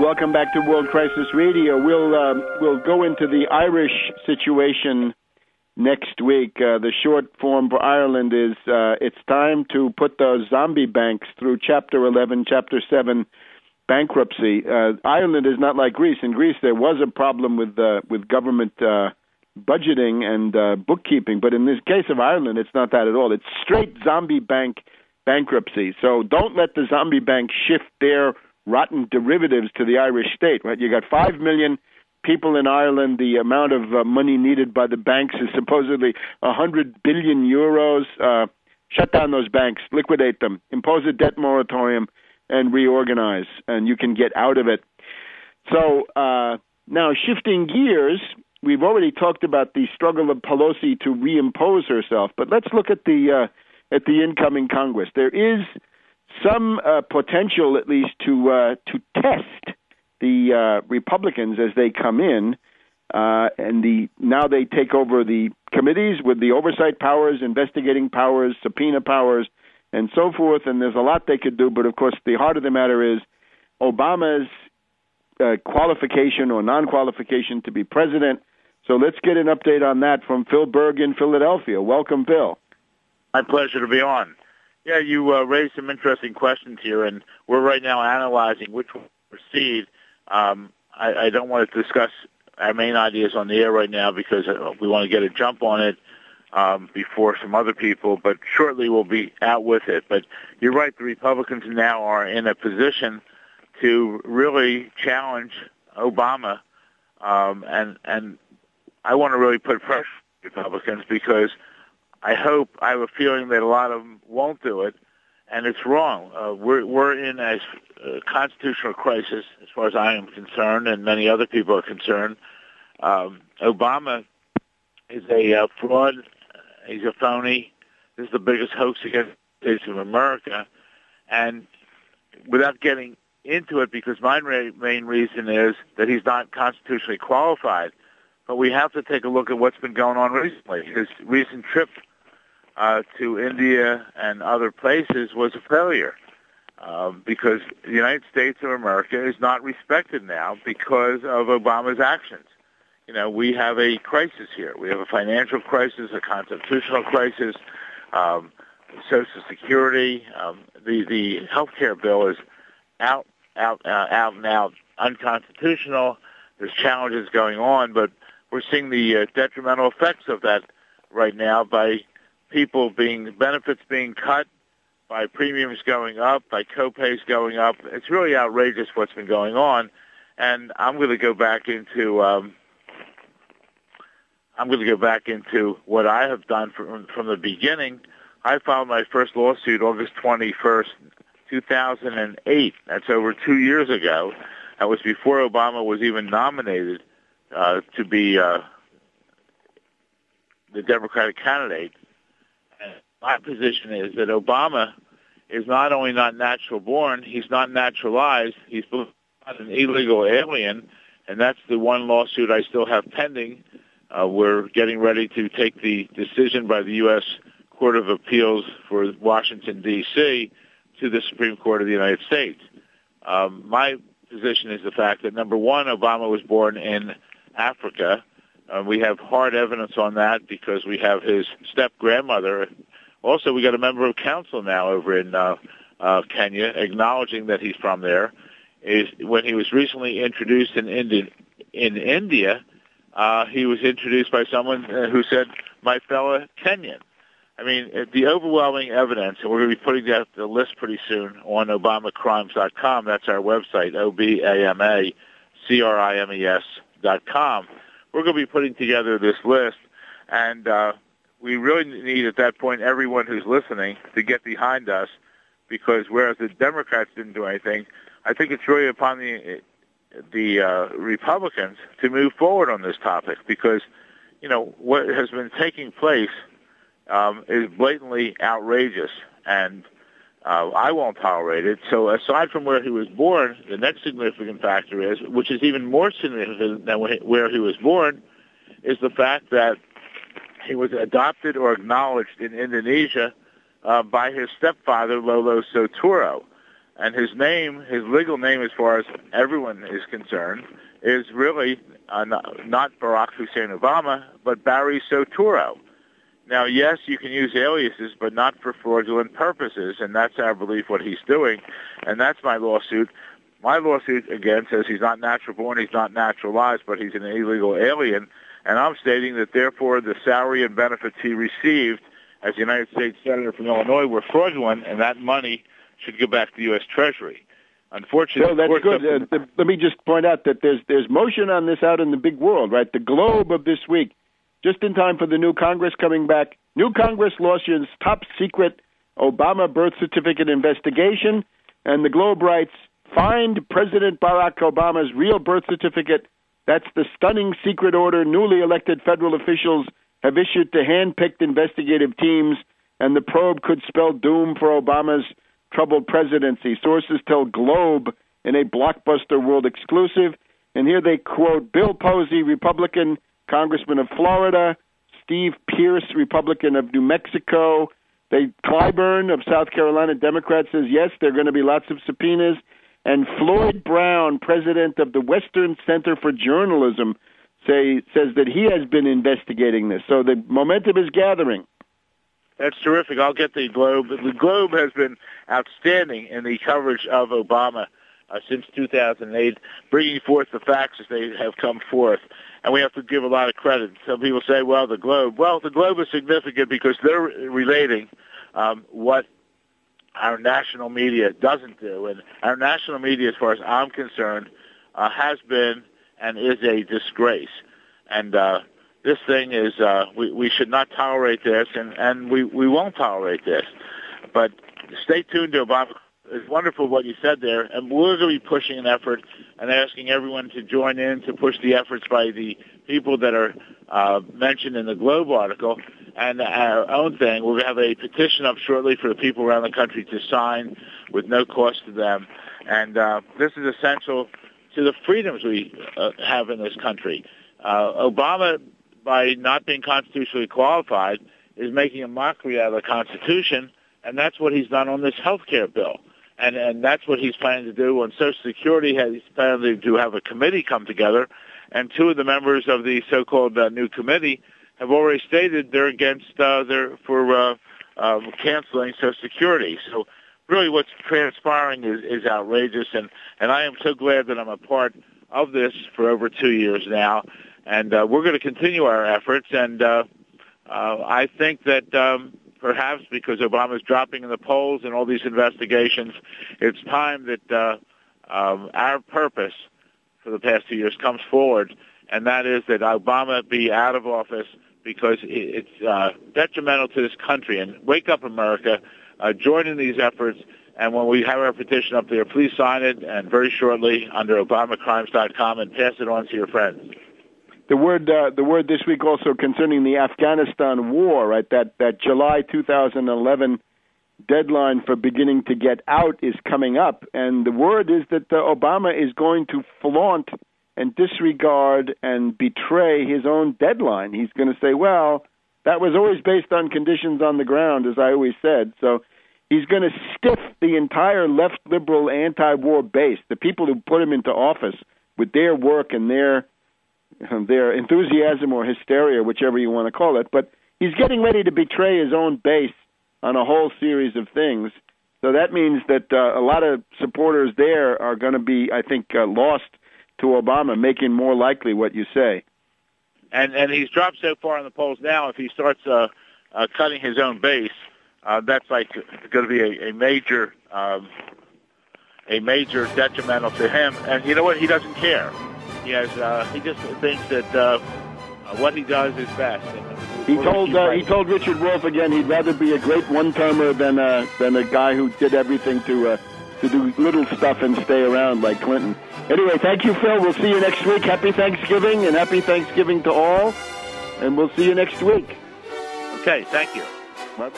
Welcome back to World Crisis Radio. We'll go into the Irish situation next week. The short form for Ireland is it's time to put those zombie banks through Chapter 11, Chapter 7 bankruptcy. Ireland is not like Greece. In Greece, there was a problem with government budgeting and bookkeeping, but in this case of Ireland, it's not that at all. It's straight zombie bank bankruptcy. So don't let the zombie bank shift their rotten derivatives to the Irish state, right? You got 5 million people in Ireland. The amount of money needed by the banks is supposedly 100 billion euros. Shut down those banks, liquidate them, impose a debt moratorium, and reorganize, and you can get out of it. So now shifting gears, we've already talked about the struggle of Pelosi to reimpose herself, but let's look at the incoming Congress. There is some potential, at least, to test the Republicans as they come in, and now they take over the committees with the oversight powers, investigating powers, subpoena powers, and so forth. And there's a lot they could do, but of course, the heart of the matter is Obama's qualification or non-qualification to be president. So let's get an update on that from Phil Berg in Philadelphia. Welcome, Phil. My pleasure to be on. Yeah, you raised some interesting questions here, and we're right now analyzing which one to proceed. I don't want to discuss our main ideas on the air right now because we want to get a jump on it before some other people, but shortly we'll be out with it. But you're right, the Republicans now are in a position to really challenge Obama, and I want to really put pressure on Republicans because I have a feeling that a lot of them won't do it, and it's wrong. We're in a constitutional crisis, as far as I am concerned, and many other people are concerned. Obama is a fraud. He's a phony. This is the biggest hoax against the States of America. And without getting into it, because my main reason is that he's not constitutionally qualified, but we have to take a look at what's been going on recently. His recent trip to India and other places was a failure because the United States of America is not respected now because of Obama's actions. You know, we have a crisis here. We have a financial crisis, a constitutional crisis, Social Security. The health care bill is out and out unconstitutional. There's challenges going on, but we're seeing the detrimental effects of that right now by benefits being cut, by premiums going up, by co-pays going up. It's really outrageous what's been going on, and I'm going to go back into what I have done from the beginning. I filed my first lawsuit August 21st, 2008. That's over 2 years ago. That was before Obama was even nominated to be the Democratic candidate. And my position is that Obama is not only not natural born, he's not naturalized, he's not an illegal alien, and that's the one lawsuit I still have pending. We're getting ready to take the decision by the U.S. Court of Appeals for Washington, D.C., to the Supreme Court of the United States. My position is the fact that, number one, Obama was born in Africa. We have hard evidence on that because we have his step-grandmother. Also, we got a member of council now over in Kenya acknowledging that he's from there. When he was recently introduced in India, he was introduced by someone who said, "My fellow Kenyan." I mean, the overwhelming evidence, and we're going to be putting that the list pretty soon on ObamaCrimes.com. That's our website, ObamaCrimes.com. We're going to be putting together this list, and we really need at that point everyone who's listening to get behind us, because whereas the Democrats didn't do anything, I think it's really upon the Republicans to move forward on this topic, because, you know, what has been taking place is blatantly outrageous, and I won't tolerate it. So aside from where he was born, the next significant factor is, which is even more significant than where he was born, is the fact that he was adopted or acknowledged in Indonesia by his stepfather, Lolo Soturo. And his name, his legal name as far as everyone is concerned, is really not Barack Hussein Obama, but Barry Soetoro. Now, yes, you can use aliases, but not for fraudulent purposes, and that's our belief what he's doing, and that's my lawsuit. My lawsuit, again, says he's not natural born, he's not naturalized, but he's an illegal alien, and I'm stating that, therefore, the salary and benefits he received as a United States Senator from Illinois were fraudulent, and that money should go back to the U.S. Treasury. Unfortunately, so that's good. Let me just point out that there's motion on this out in the big world, right? The Globe of this week, just in time for the new Congress coming back. New Congress launches top secret Obama birth certificate investigation, and the Globe writes, find President Barack Obama's real birth certificate. That's the stunning secret order newly elected federal officials have issued to hand-picked investigative teams, and the probe could spell doom for Obama's troubled presidency. Sources tell Globe in a Blockbuster World exclusive, and here they quote Bill Posey, Republican, Congressman of Florida, Steve Pierce, Republican of New Mexico. Clyburn of South Carolina, Democrat, says, yes, there are going to be lots of subpoenas. And Floyd Brown, president of the Western Center for Journalism, says that he has been investigating this. So the momentum is gathering. That's terrific. I'll get the Globe. The Globe has been outstanding in the coverage of Obama since 2008, bringing forth the facts as they have come forth. And we have to give a lot of credit. Some people say, well, the Globe. Well, the Globe is significant because they're relating what our national media doesn't do. And our national media, as far as I'm concerned, has been and is a disgrace. And this thing is, we should not tolerate this, and we won't tolerate this. But stay tuned to Obama. It's wonderful what you said there, and we're going to be pushing an effort and asking everyone to join in to push the efforts by the people that are mentioned in the Globe article. And our own thing, we're going to have a petition up shortly for the people around the country to sign with no cost to them. And this is essential to the freedoms we have in this country. Obama, by not being constitutionally qualified, is making a mockery out of the Constitution, and that's what he's done on this health care bill. And that's what he's planning to do on Social Security. He's planning to have a committee come together, and two of the members of the so-called new committee have already stated they're against canceling Social Security. So really what's transpiring is outrageous, and I am so glad that I'm a part of this for over 2 years now, and we're going to continue our efforts, and I think that perhaps because Obama's dropping in the polls and all these investigations, it's time that our purpose for the past 2 years comes forward, and that is that Obama be out of office because it's detrimental to this country. And wake up, America, join in these efforts, and when we have our petition up there, please sign it, and very shortly under ObamaCrimes.com, and pass it on to your friends. The word this week also concerning the Afghanistan war, right? That July 2011 deadline for beginning to get out is coming up, and the word is that Obama is going to flaunt and disregard and betray his own deadline. He's going to say, well, that was always based on conditions on the ground, as I always said. So he's going to stiff the entire left liberal anti-war base, the people who put him into office, with their work and their enthusiasm or hysteria, whichever you want to call it. But he's getting ready to betray his own base on a whole series of things. So that means that a lot of supporters there are going to be, I think, lost to Obama, making more likely what you say. And he's dropped so far in the polls now, if he starts cutting his own base, that's like going to be a major detrimental to him. And you know what? He doesn't care. He just thinks that what he does is best. And he told Richard Wolff again he'd rather be a great one-termer than a guy who did everything to do little stuff and stay around like Clinton. Anyway, thank you, Phil. We'll see you next week. Happy Thanksgiving, and happy Thanksgiving to all. And we'll see you next week. Okay, thank you. Bye.